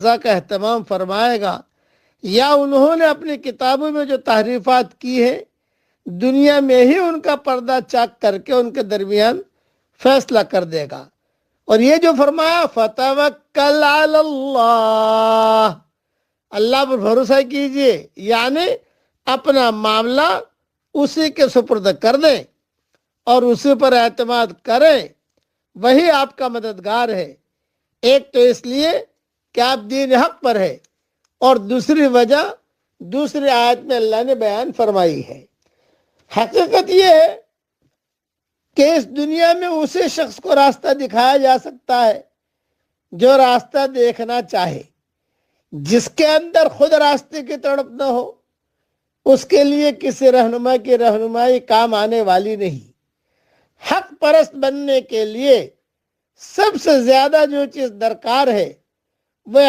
رضا کا اہتمام فرمائے گا، یا انہوں نے اپنی کتابوں میں جو تحریفات کی ہے دنیا میں ہی ان کا پردہ چاک کر کے ان کے درمیان فیصلہ کر دے گا۔ اور یہ جو فرمایا فَتَوَكَّلْ عَلَى اللَّهِ، اللہ پر بھروسہ کیجئے، یعنی اپنا معاملہ اسی کے سپرد کر دیں اور اسی پر اعتماد کریں، وہی آپ کا مددگار ہے۔ ایک تو اس لیے کہ آپ دین حق پر ہے، اور دوسری وجہ دوسری آیت میں اللہ نے بیان فرمائی ہے۔ حقیقت یہ ہے کہ اس دنیا میں اسی شخص کو راستہ دکھایا جا سکتا ہے جو راستہ دیکھنا چاہے۔ جس کے اندر خود راستے کی تڑپ نہ ہو، اس کے لیے کسی رہنما کی رہنمائی کام آنے والی نہیں۔ حق پرست بننے کے لیے سب سے زیادہ جو چیز درکار ہے وہ